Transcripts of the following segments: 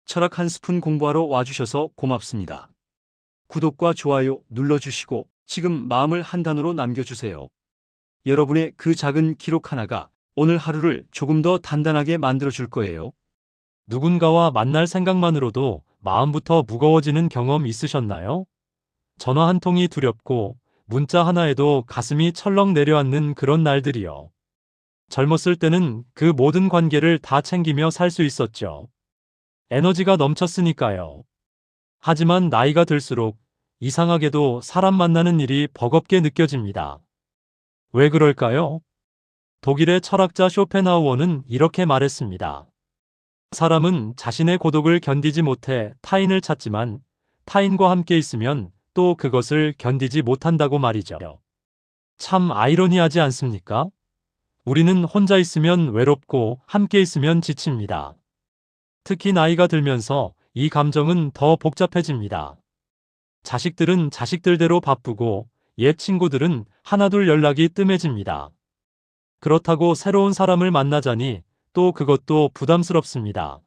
철학 한 스푼 공부하러 와주셔서 고맙습니다. 구독과 좋아요 눌러주시고 지금 마음을 한 단어로 남겨주세요. 여러분의 그 작은 기록 하나가 오늘 하루를 조금 더 단단하게 만들어줄 거예요. 누군가와 만날 생각만으로도 마음부터 무거워지는 경험 있으셨나요? 전화 한 통이 두렵고 문자 하나에도 가슴이 철렁 내려앉는 그런 날들이요. 젊었을 때는 그 모든 관계를 다 챙기며 살 수 있었죠. 에너지가 넘쳤으니까요. 하지만 나이가 들수록 이상하게도 사람 만나는 일이 버겁게 느껴집니다. 왜 그럴까요? 독일의 철학자 쇼펜하우어는 이렇게 말했습니다. 사람은 자신의 고독을 견디지 못해 타인을 찾지만 타인과 함께 있으면 또 그것을 견디지 못한다고 말이죠. 참 아이러니하지 않습니까? 우리는 혼자 있으면 외롭고 함께 있으면 지칩니다. 특히 나이가 들면서 이 감정은 더 복잡해집니다. 자식들은 자식들대로 바쁘고 옛 친구들은 하나둘 연락이 뜸해집니다. 그렇다고 새로운 사람을 만나자니 또 그것도 부담스럽습니다.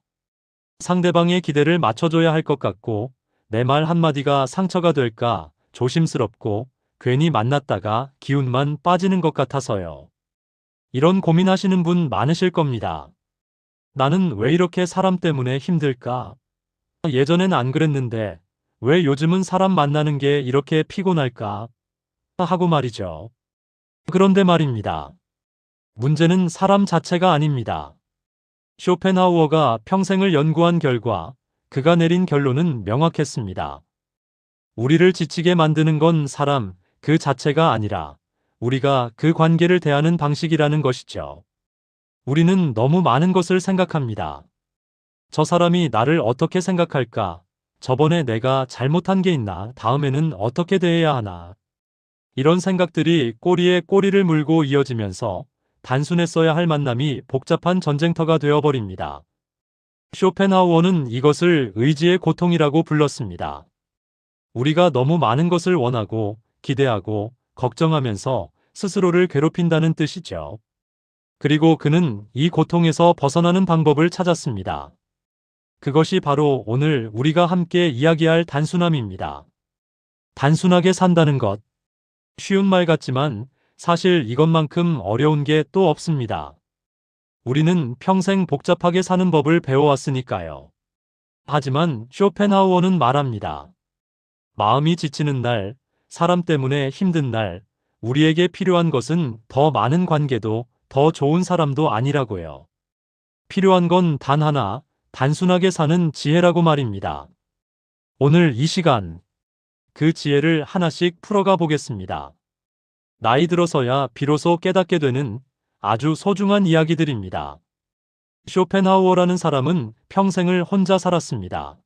상대방의 기대를 맞춰줘야 할 것 같고 내 말 한마디가 상처가 될까 조심스럽고 괜히 만났다가 기운만 빠지는 것 같아서요. 이런 고민하시는 분 많으실 겁니다. 나는 왜 이렇게 사람 때문에 힘들까? 예전엔 안 그랬는데 왜 요즘은 사람 만나는 게 이렇게 피곤할까? 하고 말이죠. 그런데 말입니다. 문제는 사람 자체가 아닙니다. 쇼펜하우어가 평생을 연구한 결과 그가 내린 결론은 명확했습니다. 우리를 지치게 만드는 건 사람 그 자체가 아니라 우리가 그 관계를 대하는 방식이라는 것이죠. 우리는 너무 많은 것을 생각합니다. 저 사람이 나를 어떻게 생각할까? 저번에 내가 잘못한 게 있나? 다음에는 어떻게 대해야 하나? 이런 생각들이 꼬리에 꼬리를 물고 이어지면서 단순했어야 할 만남이 복잡한 전쟁터가 되어버립니다. 쇼펜하우어는 이것을 의지의 고통이라고 불렀습니다. 우리가 너무 많은 것을 원하고 기대하고 걱정하면서 스스로를 괴롭힌다는 뜻이죠. 그리고 그는 이 고통에서 벗어나는 방법을 찾았습니다. 그것이 바로 오늘 우리가 함께 이야기할 단순함입니다. 단순하게 산다는 것. 쉬운 말 같지만 사실 이것만큼 어려운 게 또 없습니다. 우리는 평생 복잡하게 사는 법을 배워왔으니까요. 하지만 쇼펜하우어는 말합니다. 마음이 지치는 날, 사람 때문에 힘든 날, 우리에게 필요한 것은 더 많은 관계도 더 좋은 사람도 아니라고요. 필요한 건 단 하나, 단순하게 사는 지혜라고 말입니다. 오늘 이 시간, 그 지혜를 하나씩 풀어가 보겠습니다. 나이 들어서야 비로소 깨닫게 되는 아주 소중한 이야기들입니다. 쇼펜하우어라는 사람은 평생을 혼자 살았습니다.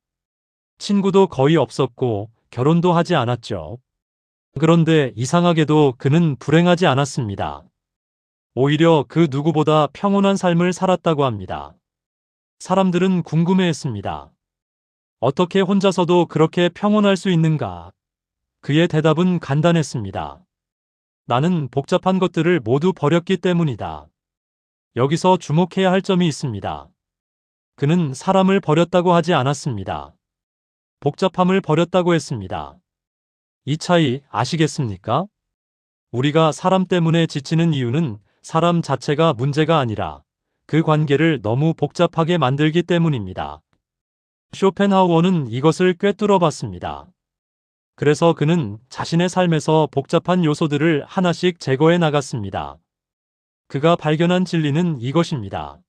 친구도 거의 없었고 결혼도 하지 않았죠. 그런데 이상하게도 그는 불행하지 않았습니다. 오히려 그 누구보다 평온한 삶을 살았다고 합니다. 사람들은 궁금해했습니다. 어떻게 혼자서도 그렇게 평온할 수 있는가? 그의 대답은 간단했습니다. 나는 복잡한 것들을 모두 버렸기 때문이다. 여기서 주목해야 할 점이 있습니다. 그는 사람을 버렸다고 하지 않았습니다. 복잡함을 버렸다고 했습니다. 이 차이 아시겠습니까? 우리가 사람 때문에 지치는 이유는 사람 자체가 문제가 아니라 그 관계를 너무 복잡하게 만들기 때문입니다. 쇼펜하우어는 이것을 꿰뚫어 봤습니다. 그래서 그는 자신의 삶에서 복잡한 요소들을 하나씩 제거해 나갔습니다. 그가 발견한 진리는 이것입니다.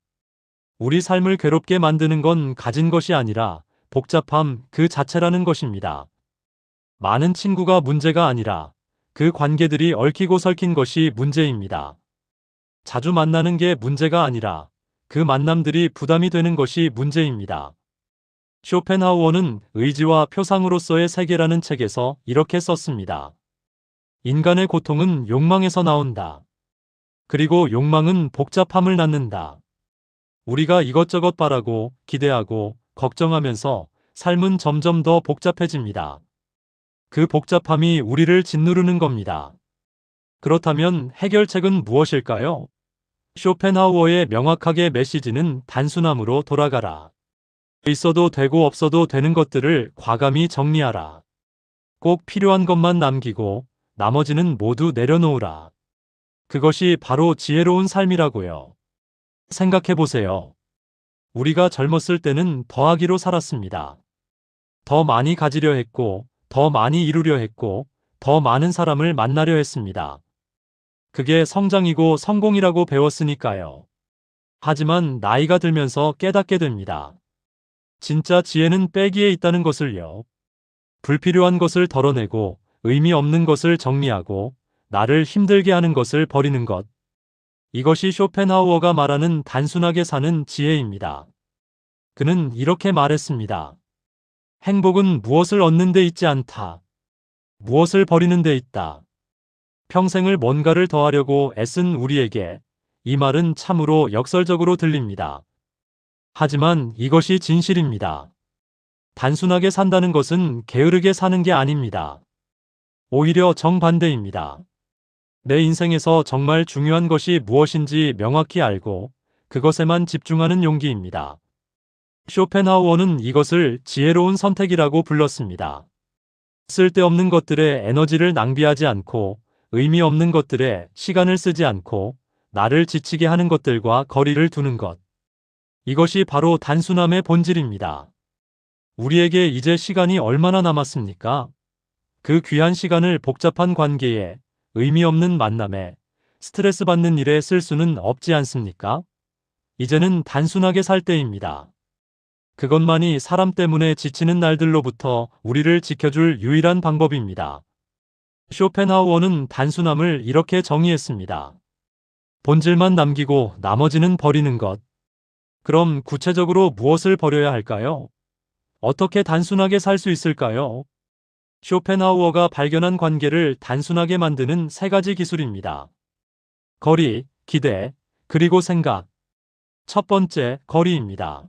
우리 삶을 괴롭게 만드는 건 가진 것이 아니라 복잡함 그 자체라는 것입니다. 많은 친구가 문제가 아니라 그 관계들이 얽히고 설킨 것이 문제입니다. 자주 만나는 게 문제가 아니라 그 만남들이 부담이 되는 것이 문제입니다. 쇼펜하우어는 의지와 표상으로서의 세계라는 책에서 이렇게 썼습니다. 인간의 고통은 욕망에서 나온다. 그리고 욕망은 복잡함을 낳는다. 우리가 이것저것 바라고 기대하고 걱정하면서 삶은 점점 더 복잡해집니다. 그 복잡함이 우리를 짓누르는 겁니다. 그렇다면 해결책은 무엇일까요? 쇼펜하우어의 명확하게 메시지는 단순함으로 돌아가라. 있어도 되고 없어도 되는 것들을 과감히 정리하라. 꼭 필요한 것만 남기고 나머지는 모두 내려놓으라. 그것이 바로 지혜로운 삶이라고요. 생각해 보세요. 우리가 젊었을 때는 더하기로 살았습니다. 더 많이 가지려 했고, 더 많이 이루려 했고, 더 많은 사람을 만나려 했습니다. 그게 성장이고 성공이라고 배웠으니까요. 하지만 나이가 들면서 깨닫게 됩니다. 진짜 지혜는 빼기에 있다는 것을요. 불필요한 것을 덜어내고 의미 없는 것을 정리하고 나를 힘들게 하는 것을 버리는 것. 이것이 쇼펜하우어가 말하는 단순하게 사는 지혜입니다. 그는 이렇게 말했습니다. 행복은 무엇을 얻는 데 있지 않다. 무엇을 버리는 데 있다. 평생을 뭔가를 더하려고 애쓴 우리에게 이 말은 참으로 역설적으로 들립니다. 하지만 이것이 진실입니다. 단순하게 산다는 것은 게으르게 사는 게 아닙니다. 오히려 정반대입니다. 내 인생에서 정말 중요한 것이 무엇인지 명확히 알고 그것에만 집중하는 용기입니다. 쇼펜하우어는 이것을 지혜로운 선택이라고 불렀습니다. 쓸데없는 것들에 에너지를 낭비하지 않고 의미 없는 것들에 시간을 쓰지 않고 나를 지치게 하는 것들과 거리를 두는 것. 이것이 바로 단순함의 본질입니다. 우리에게 이제 시간이 얼마나 남았습니까? 그 귀한 시간을 복잡한 관계에, 의미 없는 만남에, 스트레스 받는 일에 쓸 수는 없지 않습니까? 이제는 단순하게 살 때입니다. 그것만이 사람 때문에 지치는 날들로부터 우리를 지켜줄 유일한 방법입니다. 쇼펜하우어는 단순함을 이렇게 정의했습니다. 본질만 남기고 나머지는 버리는 것. 그럼 구체적으로 무엇을 버려야 할까요? 어떻게 단순하게 살 수 있을까요? 쇼펜하우어가 발견한 관계를 단순하게 만드는 세 가지 기술입니다. 거리, 기대, 그리고 생각. 첫 번째, 거리입니다.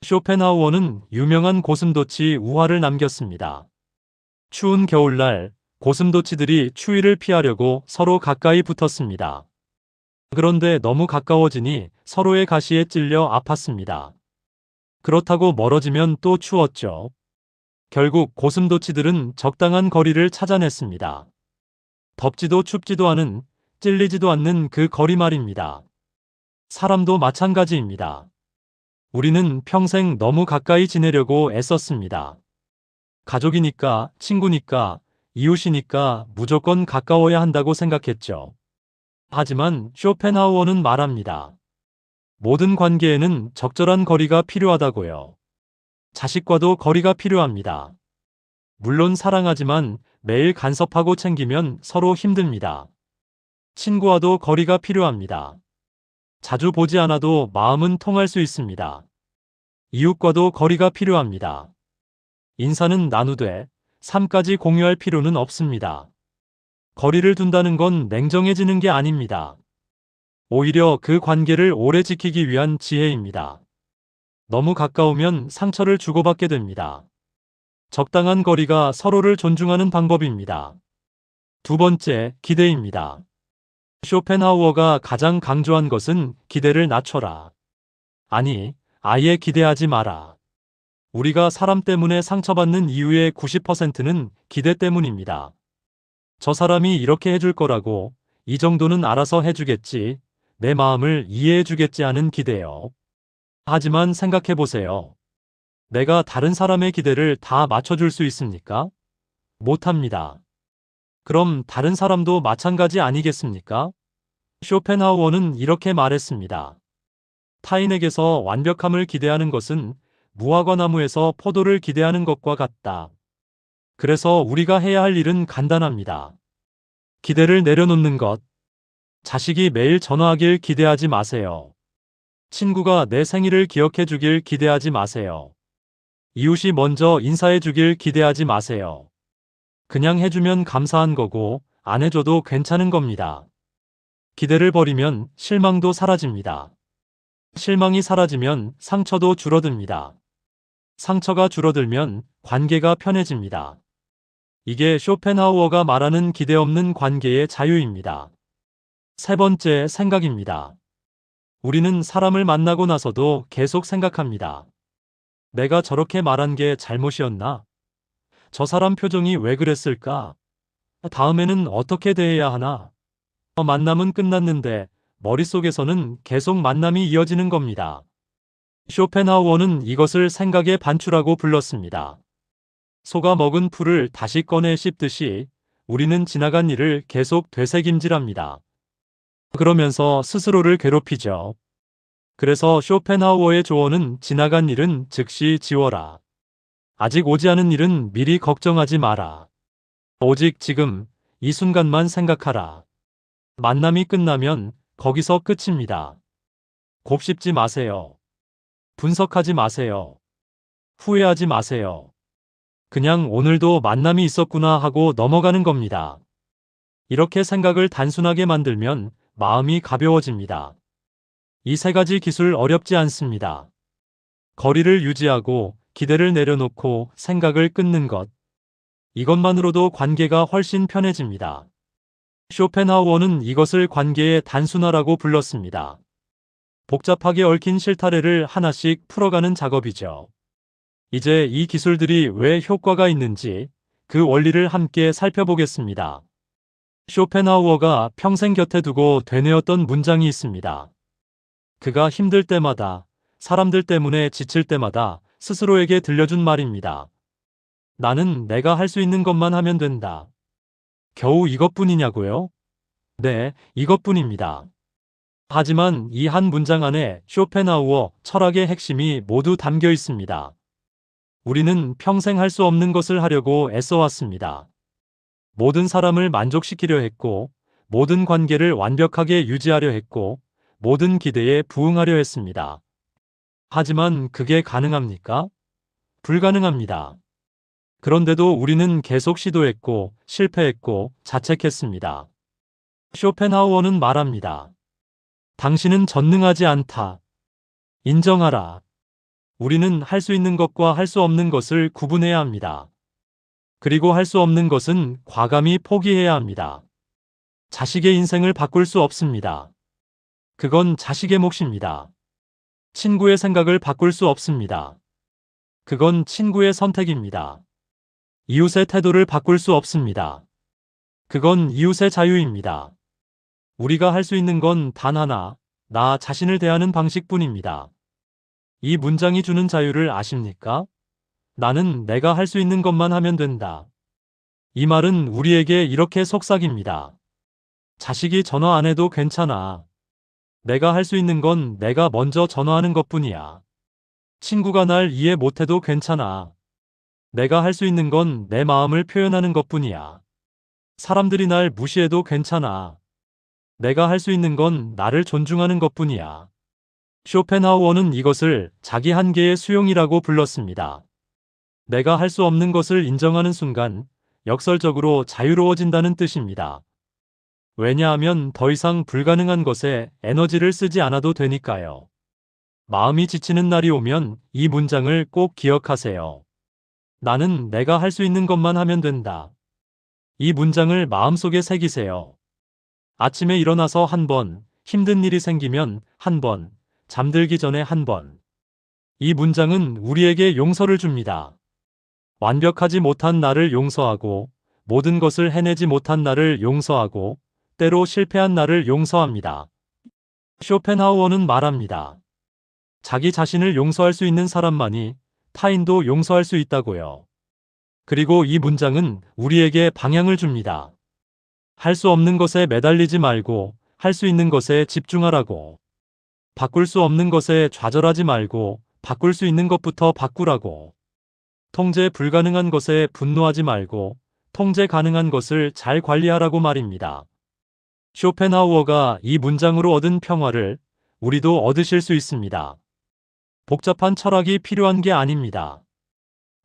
쇼펜하우어는 유명한 고슴도치 우화를 남겼습니다. 추운 겨울날, 고슴도치들이 추위를 피하려고 서로 가까이 붙었습니다. 그런데 너무 가까워지니 서로의 가시에 찔려 아팠습니다. 그렇다고 멀어지면 또 추웠죠. 결국 고슴도치들은 적당한 거리를 찾아냈습니다. 덥지도 춥지도 않은, 찔리지도 않는 그 거리 말입니다. 사람도 마찬가지입니다. 우리는 평생 너무 가까이 지내려고 애썼습니다. 가족이니까, 친구니까, 이웃이니까 무조건 가까워야 한다고 생각했죠. 하지만 쇼펜하우어는 말합니다. 모든 관계에는 적절한 거리가 필요하다고요. 자식과도 거리가 필요합니다. 물론 사랑하지만 매일 간섭하고 챙기면 서로 힘듭니다. 친구와도 거리가 필요합니다. 자주 보지 않아도 마음은 통할 수 있습니다. 이웃과도 거리가 필요합니다. 인사는 나누되 삶까지 공유할 필요는 없습니다. 거리를 둔다는 건 냉정해지는 게 아닙니다. 오히려 그 관계를 오래 지키기 위한 지혜입니다. 너무 가까우면 상처를 주고받게 됩니다. 적당한 거리가 서로를 존중하는 방법입니다. 두 번째, 기대입니다. 쇼펜하우어가 가장 강조한 것은 기대를 낮춰라. 아니, 아예 기대하지 마라. 우리가 사람 때문에 상처받는 이유의 90%는 기대 때문입니다. 저 사람이 이렇게 해줄 거라고, 이 정도는 알아서 해주겠지, 내 마음을 이해해주겠지 하는 기대요. 하지만 생각해보세요. 내가 다른 사람의 기대를 다 맞춰줄 수 있습니까? 못합니다. 그럼 다른 사람도 마찬가지 아니겠습니까? 쇼펜하우어는 이렇게 말했습니다. 타인에게서 완벽함을 기대하는 것은 무화과나무에서 포도를 기대하는 것과 같다. 그래서 우리가 해야 할 일은 간단합니다. 기대를 내려놓는 것. 자식이 매일 전화하길 기대하지 마세요. 친구가 내 생일을 기억해 주길 기대하지 마세요. 이웃이 먼저 인사해 주길 기대하지 마세요. 그냥 해주면 감사한 거고 안 해줘도 괜찮은 겁니다. 기대를 버리면 실망도 사라집니다. 실망이 사라지면 상처도 줄어듭니다. 상처가 줄어들면 관계가 편해집니다. 이게 쇼펜하우어가 말하는 기대 없는 관계의 자유입니다. 세 번째, 생각입니다. 우리는 사람을 만나고 나서도 계속 생각합니다. 내가 저렇게 말한 게 잘못이었나? 저 사람 표정이 왜 그랬을까? 다음에는 어떻게 대해야 하나? 만남은 끝났는데 머릿속에서는 계속 만남이 이어지는 겁니다. 쇼펜하우어는 이것을 생각의 반추라고 불렀습니다. 소가 먹은 풀을 다시 꺼내 씹듯이 우리는 지나간 일을 계속 되새김질합니다. 그러면서 스스로를 괴롭히죠. 그래서 쇼펜하우어의 조언은 지나간 일은 즉시 지워라. 아직 오지 않은 일은 미리 걱정하지 마라. 오직 지금 이 순간만 생각하라. 만남이 끝나면 거기서 끝입니다. 곱씹지 마세요. 분석하지 마세요. 후회하지 마세요. 그냥 오늘도 만남이 있었구나 하고 넘어가는 겁니다. 이렇게 생각을 단순하게 만들면 마음이 가벼워집니다. 이 세 가지 기술 어렵지 않습니다. 거리를 유지하고 기대를 내려놓고 생각을 끊는 것. 이것만으로도 관계가 훨씬 편해집니다. 쇼펜하우어는 이것을 관계의 단순화라고 불렀습니다. 복잡하게 얽힌 실타래를 하나씩 풀어가는 작업이죠. 이제 이 기술들이 왜 효과가 있는지 그 원리를 함께 살펴보겠습니다. 쇼펜하우어가 평생 곁에 두고 되뇌었던 문장이 있습니다. 그가 힘들 때마다, 사람들 때문에 지칠 때마다 스스로에게 들려준 말입니다. 나는 내가 할 수 있는 것만 하면 된다. 겨우 이것뿐이냐고요? 네, 이것뿐입니다. 하지만 이 한 문장 안에 쇼펜하우어 철학의 핵심이 모두 담겨 있습니다. 우리는 평생 할 수 없는 것을 하려고 애써왔습니다. 모든 사람을 만족시키려 했고, 모든 관계를 완벽하게 유지하려 했고, 모든 기대에 부응하려 했습니다. 하지만 그게 가능합니까? 불가능합니다. 그런데도 우리는 계속 시도했고, 실패했고, 자책했습니다. 쇼펜하우어는 말합니다. 당신은 전능하지 않다. 인정하라. 우리는 할 수 있는 것과 할 수 없는 것을 구분해야 합니다. 그리고 할 수 없는 것은 과감히 포기해야 합니다. 자식의 인생을 바꿀 수 없습니다. 그건 자식의 몫입니다. 친구의 생각을 바꿀 수 없습니다. 그건 친구의 선택입니다. 이웃의 태도를 바꿀 수 없습니다. 그건 이웃의 자유입니다. 우리가 할 수 있는 건 단 하나, 나 자신을 대하는 방식뿐입니다. 이 문장이 주는 자유를 아십니까? 나는 내가 할 수 있는 것만 하면 된다. 이 말은 우리에게 이렇게 속삭입니다. 자식이 전화 안 해도 괜찮아. 내가 할 수 있는 건 내가 먼저 전화하는 것뿐이야. 친구가 날 이해 못해도 괜찮아. 내가 할 수 있는 건 내 마음을 표현하는 것뿐이야. 사람들이 날 무시해도 괜찮아. 내가 할 수 있는 건 나를 존중하는 것뿐이야. 쇼펜하우어는 이것을 자기 한계의 수용이라고 불렀습니다. 내가 할 수 없는 것을 인정하는 순간 역설적으로 자유로워진다는 뜻입니다. 왜냐하면 더 이상 불가능한 것에 에너지를 쓰지 않아도 되니까요. 마음이 지치는 날이 오면 이 문장을 꼭 기억하세요. 나는 내가 할 수 있는 것만 하면 된다. 이 문장을 마음속에 새기세요. 아침에 일어나서 한 번, 힘든 일이 생기면 한 번, 잠들기 전에 한 번. 이 문장은 우리에게 용서를 줍니다. 완벽하지 못한 나를 용서하고, 모든 것을 해내지 못한 나를 용서하고, 때로 실패한 나를 용서합니다. 쇼펜하우어는 말합니다. 자기 자신을 용서할 수 있는 사람만이 타인도 용서할 수 있다고요. 그리고 이 문장은 우리에게 방향을 줍니다. 할 수 없는 것에 매달리지 말고 할 수 있는 것에 집중하라고. 바꿀 수 없는 것에 좌절하지 말고 바꿀 수 있는 것부터 바꾸라고. 통제 불가능한 것에 분노하지 말고 통제 가능한 것을 잘 관리하라고 말입니다. 쇼펜하우어가 이 문장으로 얻은 평화를 우리도 얻으실 수 있습니다. 복잡한 철학이 필요한 게 아닙니다.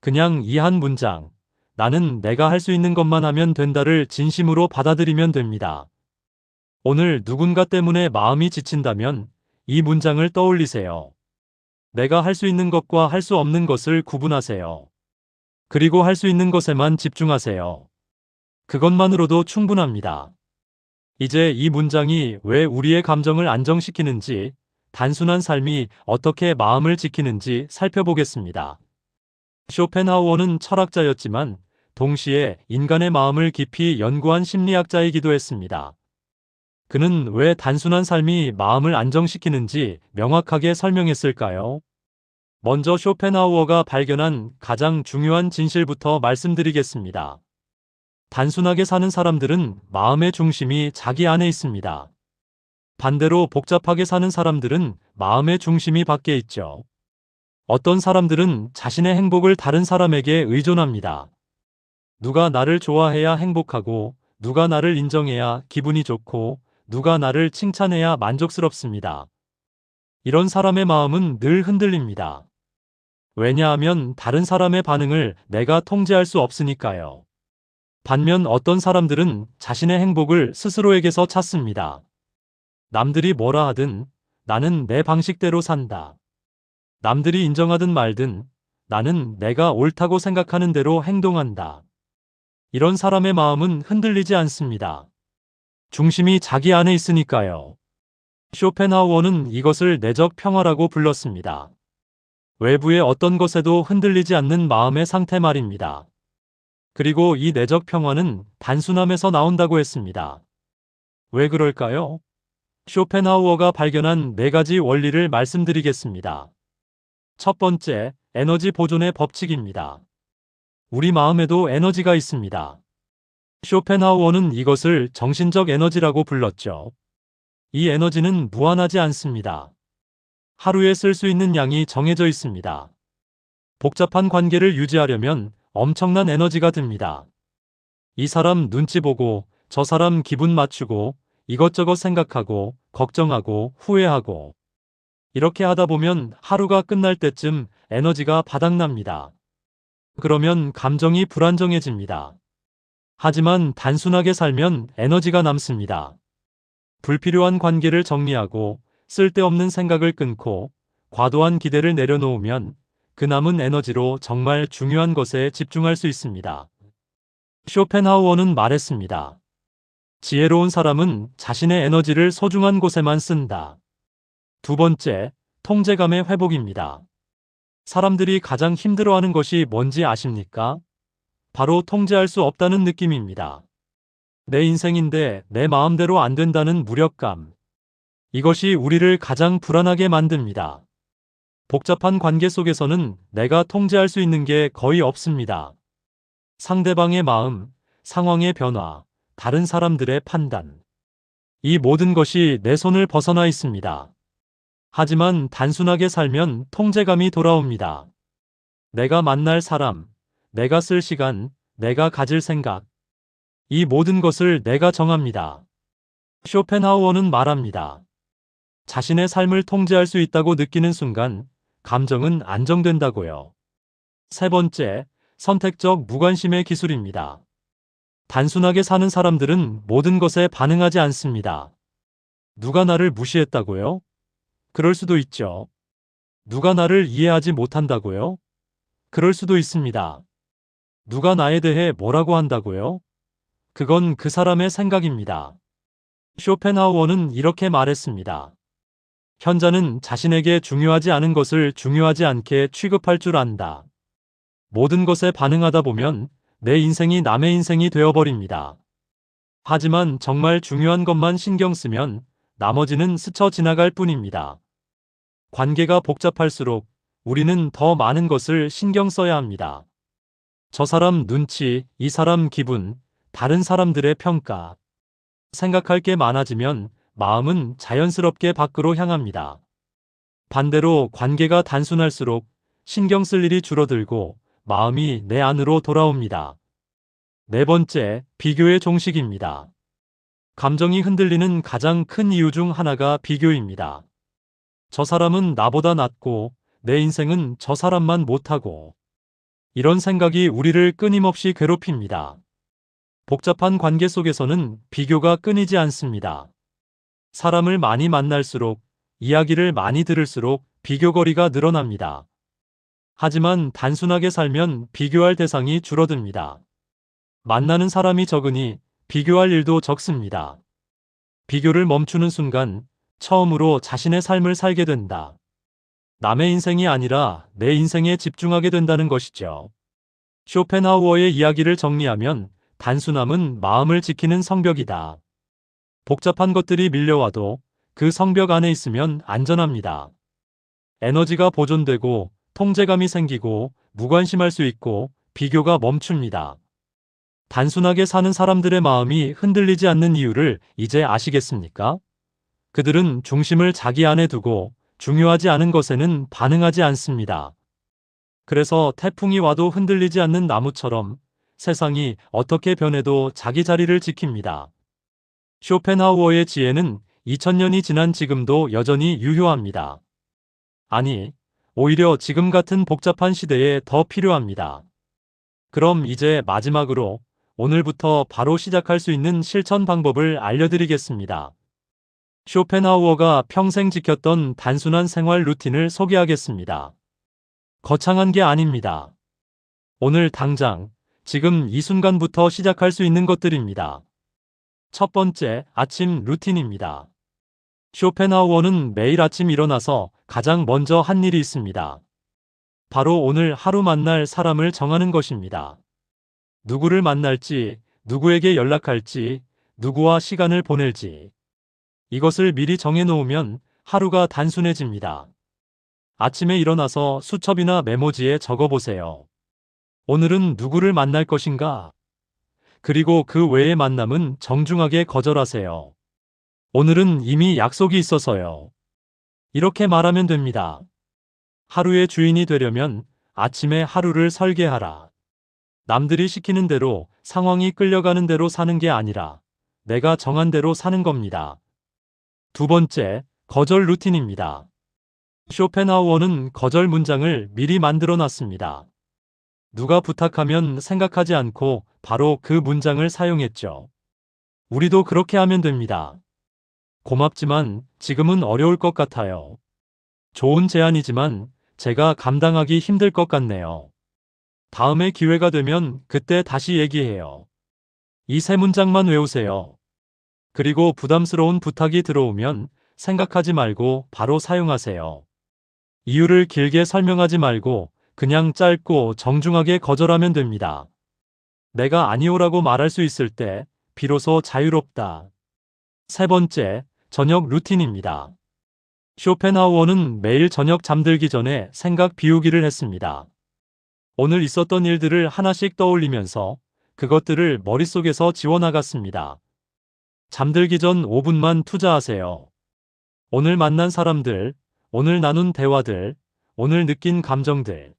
그냥 이 한 문장, 나는 내가 할 수 있는 것만 하면 된다를 진심으로 받아들이면 됩니다. 오늘 누군가 때문에 마음이 지친다면 이 문장을 떠올리세요. 내가 할 수 있는 것과 할 수 없는 것을 구분하세요. 그리고 할 수 있는 것에만 집중하세요. 그것만으로도 충분합니다. 이제 이 문장이 왜 우리의 감정을 안정시키는지 단순한 삶이 어떻게 마음을 지키는지 살펴보겠습니다. 쇼펜하우어는 철학자였지만 동시에 인간의 마음을 깊이 연구한 심리학자이기도 했습니다. 그는 왜 단순한 삶이 마음을 안정시키는지 명확하게 설명했을까요? 먼저 쇼펜하우어가 발견한 가장 중요한 진실부터 말씀드리겠습니다. 단순하게 사는 사람들은 마음의 중심이 자기 안에 있습니다. 반대로 복잡하게 사는 사람들은 마음의 중심이 밖에 있죠. 어떤 사람들은 자신의 행복을 다른 사람에게 의존합니다. 누가 나를 좋아해야 행복하고, 누가 나를 인정해야 기분이 좋고, 누가 나를 칭찬해야 만족스럽습니다. 이런 사람의 마음은 늘 흔들립니다. 왜냐하면 다른 사람의 반응을 내가 통제할 수 없으니까요. 반면 어떤 사람들은 자신의 행복을 스스로에게서 찾습니다. 남들이 뭐라 하든 나는 내 방식대로 산다. 남들이 인정하든 말든 나는 내가 옳다고 생각하는 대로 행동한다. 이런 사람의 마음은 흔들리지 않습니다. 중심이 자기 안에 있으니까요. 쇼펜하우어는 이것을 내적 평화라고 불렀습니다. 외부의 어떤 것에도 흔들리지 않는 마음의 상태 말입니다. 그리고 이 내적 평화는 단순함에서 나온다고 했습니다. 왜 그럴까요? 쇼펜하우어가 발견한 4가지 원리를 말씀드리겠습니다. 첫 번째, 에너지 보존의 법칙입니다. 우리 마음에도 에너지가 있습니다. 쇼펜하우어는 이것을 정신적 에너지라고 불렀죠. 이 에너지는 무한하지 않습니다. 하루에 쓸 수 있는 양이 정해져 있습니다. 복잡한 관계를 유지하려면 엄청난 에너지가 듭니다. 이 사람 눈치 보고, 저 사람 기분 맞추고, 이것저것 생각하고, 걱정하고, 후회하고. 이렇게 하다 보면 하루가 끝날 때쯤 에너지가 바닥납니다. 그러면 감정이 불안정해집니다. 하지만 단순하게 살면 에너지가 남습니다. 불필요한 관계를 정리하고, 쓸데없는 생각을 끊고, 과도한 기대를 내려놓으면 그 남은 에너지로 정말 중요한 것에 집중할 수 있습니다. 쇼펜하우어는 말했습니다. 지혜로운 사람은 자신의 에너지를 소중한 곳에만 쓴다. 두 번째, 통제감의 회복입니다. 사람들이 가장 힘들어하는 것이 뭔지 아십니까? 바로 통제할 수 없다는 느낌입니다. 내 인생인데 내 마음대로 안 된다는 무력감. 이것이 우리를 가장 불안하게 만듭니다. 복잡한 관계 속에서는 내가 통제할 수 있는 게 거의 없습니다. 상대방의 마음, 상황의 변화, 다른 사람들의 판단. 이 모든 것이 내 손을 벗어나 있습니다. 하지만 단순하게 살면 통제감이 돌아옵니다. 내가 만날 사람, 내가 쓸 시간, 내가 가질 생각. 이 모든 것을 내가 정합니다. 쇼펜하우어는 말합니다. 자신의 삶을 통제할 수 있다고 느끼는 순간 감정은 안정된다고요. 세 번째, 선택적 무관심의 기술입니다. 단순하게 사는 사람들은 모든 것에 반응하지 않습니다. 누가 나를 무시했다고요? 그럴 수도 있죠. 누가 나를 이해하지 못한다고요? 그럴 수도 있습니다. 누가 나에 대해 뭐라고 한다고요? 그건 그 사람의 생각입니다. 쇼펜하우어는 이렇게 말했습니다. 현자는 자신에게 중요하지 않은 것을 중요하지 않게 취급할 줄 안다. 모든 것에 반응하다 보면 내 인생이 남의 인생이 되어버립니다. 하지만 정말 중요한 것만 신경 쓰면 나머지는 스쳐 지나갈 뿐입니다. 관계가 복잡할수록 우리는 더 많은 것을 신경 써야 합니다. 저 사람 눈치, 이 사람 기분, 다른 사람들의 평가. 생각할 게 많아지면 마음은 자연스럽게 밖으로 향합니다. 반대로 관계가 단순할수록 신경 쓸 일이 줄어들고 마음이 내 안으로 돌아옵니다. 네 번째, 비교의 종식입니다. 감정이 흔들리는 가장 큰 이유 중 하나가 비교입니다. 저 사람은 나보다 낫고 내 인생은 저 사람만 못하고. 이런 생각이 우리를 끊임없이 괴롭힙니다. 복잡한 관계 속에서는 비교가 끊이지 않습니다. 사람을 많이 만날수록, 이야기를 많이 들을수록 비교거리가 늘어납니다. 하지만 단순하게 살면 비교할 대상이 줄어듭니다. 만나는 사람이 적으니 비교할 일도 적습니다. 비교를 멈추는 순간 처음으로 자신의 삶을 살게 된다. 남의 인생이 아니라 내 인생에 집중하게 된다는 것이죠. 쇼펜하우어의 이야기를 정리하면 단순함은 마음을 지키는 성벽이다. 복잡한 것들이 밀려와도 그 성벽 안에 있으면 안전합니다. 에너지가 보존되고 통제감이 생기고 무관심할 수 있고 비교가 멈춥니다. 단순하게 사는 사람들의 마음이 흔들리지 않는 이유를 이제 아시겠습니까? 그들은 중심을 자기 안에 두고 중요하지 않은 것에는 반응하지 않습니다. 그래서 태풍이 와도 흔들리지 않는 나무처럼 세상이 어떻게 변해도 자기 자리를 지킵니다. 쇼펜하우어의 지혜는 2000년이 지난 지금도 여전히 유효합니다. 아니, 오히려 지금 같은 복잡한 시대에 더 필요합니다. 그럼 이제 마지막으로 오늘부터 바로 시작할 수 있는 실천 방법을 알려드리겠습니다. 쇼펜하우어가 평생 지켰던 단순한 생활 루틴을 소개하겠습니다. 거창한 게 아닙니다. 오늘 당장, 지금 이 순간부터 시작할 수 있는 것들입니다. 첫 번째, 아침 루틴입니다. 쇼펜하우어는 매일 아침 일어나서 가장 먼저 한 일이 있습니다. 바로 오늘 하루 만날 사람을 정하는 것입니다. 누구를 만날지, 누구에게 연락할지, 누구와 시간을 보낼지. 이것을 미리 정해놓으면 하루가 단순해집니다. 아침에 일어나서 수첩이나 메모지에 적어보세요. 오늘은 누구를 만날 것인가? 그리고 그 외의 만남은 정중하게 거절하세요. 오늘은 이미 약속이 있어서요. 이렇게 말하면 됩니다. 하루의 주인이 되려면 아침에 하루를 설계하라. 남들이 시키는 대로, 상황이 끌려가는 대로 사는 게 아니라 내가 정한 대로 사는 겁니다. 두 번째, 거절 루틴입니다. 쇼펜하우어는 거절 문장을 미리 만들어 놨습니다. 누가 부탁하면 생각하지 않고 바로 그 문장을 사용했죠. 우리도 그렇게 하면 됩니다. 고맙지만 지금은 어려울 것 같아요. 좋은 제안이지만 제가 감당하기 힘들 것 같네요. 다음에 기회가 되면 그때 다시 얘기해요. 이 세 문장만 외우세요. 그리고 부담스러운 부탁이 들어오면 생각하지 말고 바로 사용하세요. 이유를 길게 설명하지 말고 그냥 짧고 정중하게 거절하면 됩니다. 내가 아니오라고 말할 수 있을 때 비로소 자유롭다. 세 번째, 저녁 루틴입니다. 쇼펜하우어는 매일 저녁 잠들기 전에 생각 비우기를 했습니다. 오늘 있었던 일들을 하나씩 떠올리면서 그것들을 머릿속에서 지워나갔습니다. 잠들기 전 5분만 투자하세요. 오늘 만난 사람들, 오늘 나눈 대화들, 오늘 느낀 감정들.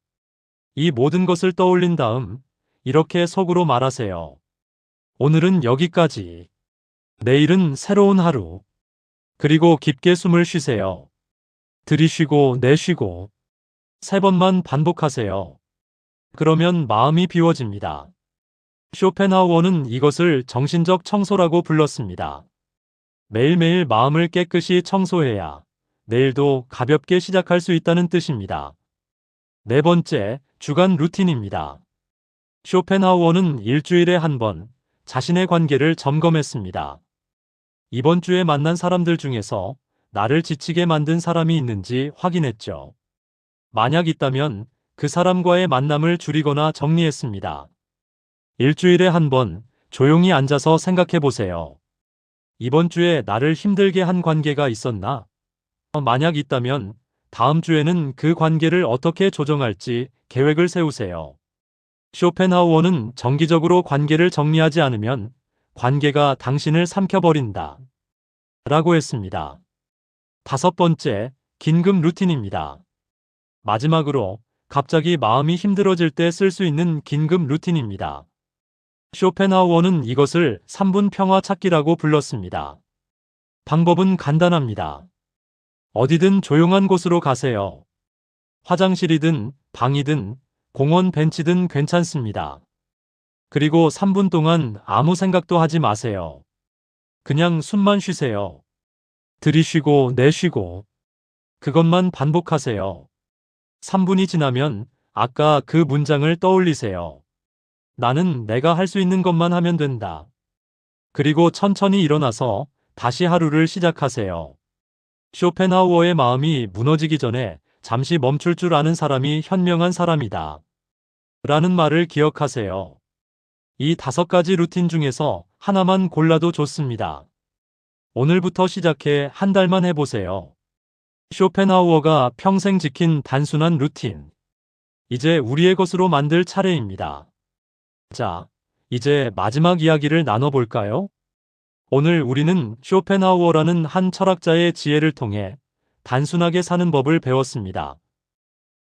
이 모든 것을 떠올린 다음 이렇게 속으로 말하세요. 오늘은 여기까지. 내일은 새로운 하루. 그리고 깊게 숨을 쉬세요. 들이쉬고 내쉬고 3번만 반복하세요. 그러면 마음이 비워집니다. 쇼펜하우어는 이것을 정신적 청소라고 불렀습니다. 매일매일 마음을 깨끗이 청소해야 내일도 가볍게 시작할 수 있다는 뜻입니다. 네 번째, 주간 루틴입니다. 쇼펜하우어는 일주일에 한 번 자신의 관계를 점검했습니다. 이번 주에 만난 사람들 중에서 나를 지치게 만든 사람이 있는지 확인했죠. 만약 있다면 그 사람과의 만남을 줄이거나 정리했습니다. 일주일에 한 번 조용히 앉아서 생각해 보세요. 이번 주에 나를 힘들게 한 관계가 있었나? 만약 있다면 다음 주에는 그 관계를 어떻게 조정할지 계획을 세우세요. 쇼펜하우어는 정기적으로 관계를 정리하지 않으면 관계가 당신을 삼켜버린다. 라고 했습니다. 다섯 번째, 긴급 루틴입니다. 마지막으로 갑자기 마음이 힘들어질 때 쓸 수 있는 긴급 루틴입니다. 쇼펜하우어는 이것을 3분 평화 찾기라고 불렀습니다. 방법은 간단합니다. 어디든 조용한 곳으로 가세요. 화장실이든 방이든 공원 벤치든 괜찮습니다. 그리고 3분 동안 아무 생각도 하지 마세요. 그냥 숨만 쉬세요. 들이쉬고 내쉬고 그것만 반복하세요. 3분이 지나면 아까 그 문장을 떠올리세요. 나는 내가 할 수 있는 것만 하면 된다. 그리고 천천히 일어나서 다시 하루를 시작하세요. 쇼펜하우어의 마음이 무너지기 전에 잠시 멈출 줄 아는 사람이 현명한 사람이다. 라는 말을 기억하세요. 이 5가지 루틴 중에서 하나만 골라도 좋습니다. 오늘부터 시작해 한 달만 해보세요. 쇼펜하우어가 평생 지킨 단순한 루틴. 이제 우리의 것으로 만들 차례입니다. 자, 이제 마지막 이야기를 나눠볼까요? 오늘 우리는 쇼펜하우어라는 한 철학자의 지혜를 통해 단순하게 사는 법을 배웠습니다.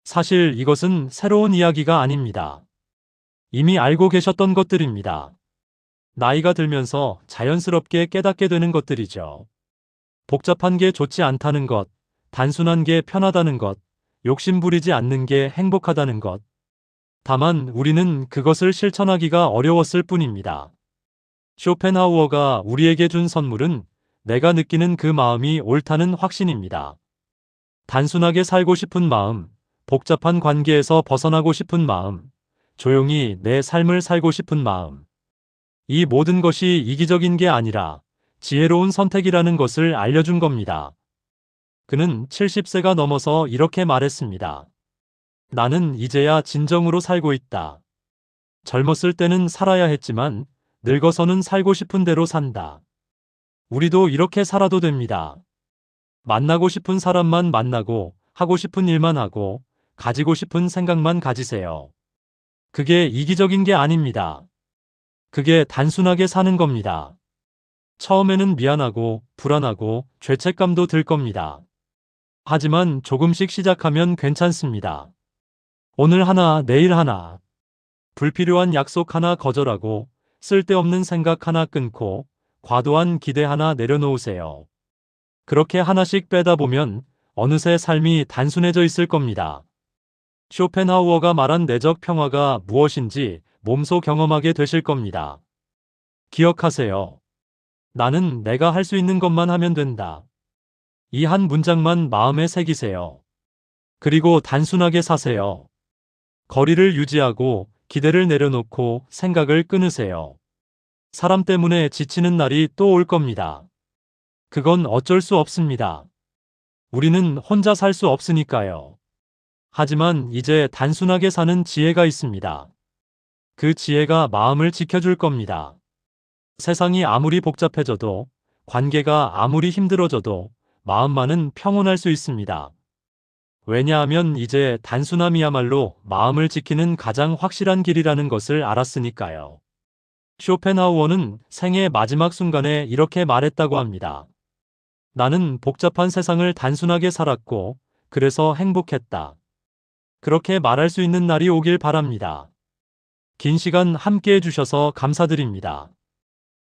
사실 이것은 새로운 이야기가 아닙니다. 이미 알고 계셨던 것들입니다. 나이가 들면서 자연스럽게 깨닫게 되는 것들이죠. 복잡한 게 좋지 않다는 것, 단순한 게 편하다는 것, 욕심 부리지 않는 게 행복하다는 것. 다만 우리는 그것을 실천하기가 어려웠을 뿐입니다. 쇼펜하우어가 우리에게 준 선물은 내가 느끼는 그 마음이 옳다는 확신입니다. 단순하게 살고 싶은 마음, 복잡한 관계에서 벗어나고 싶은 마음, 조용히 내 삶을 살고 싶은 마음. 이 모든 것이 이기적인 게 아니라 지혜로운 선택이라는 것을 알려준 겁니다. 그는 70세가 넘어서 이렇게 말했습니다. 나는 이제야 진정으로 살고 있다. 젊었을 때는 살아야 했지만 늙어서는 살고 싶은 대로 산다. 우리도 이렇게 살아도 됩니다. 만나고 싶은 사람만 만나고 하고 싶은 일만 하고 가지고 싶은 생각만 가지세요. 그게 이기적인 게 아닙니다. 그게 단순하게 사는 겁니다. 처음에는 미안하고 불안하고 죄책감도 들 겁니다. 하지만 조금씩 시작하면 괜찮습니다. 오늘 하나, 내일 하나. 불필요한 약속 하나 거절하고 쓸데없는 생각 하나 끊고 과도한 기대 하나 내려놓으세요. 그렇게 하나씩 빼다 보면 어느새 삶이 단순해져 있을 겁니다. 쇼펜하우어가 말한 내적 평화가 무엇인지 몸소 경험하게 되실 겁니다. 기억하세요. 나는 내가 할 수 있는 것만 하면 된다. 이 한 문장만 마음에 새기세요. 그리고 단순하게 사세요. 거리를 유지하고 기대를 내려놓고 생각을 끊으세요. 사람 때문에 지치는 날이 또 올 겁니다. 그건 어쩔 수 없습니다. 우리는 혼자 살 수 없으니까요. 하지만 이제 단순하게 사는 지혜가 있습니다. 그 지혜가 마음을 지켜줄 겁니다. 세상이 아무리 복잡해져도, 관계가 아무리 힘들어져도 마음만은 평온할 수 있습니다. 왜냐하면 이제 단순함이야말로 마음을 지키는 가장 확실한 길이라는 것을 알았으니까요. 쇼펜하우어는 생의 마지막 순간에 이렇게 말했다고 합니다. 나는 복잡한 세상을 단순하게 살았고, 그래서 행복했다. 그렇게 말할 수 있는 날이 오길 바랍니다. 긴 시간 함께 해주셔서 감사드립니다.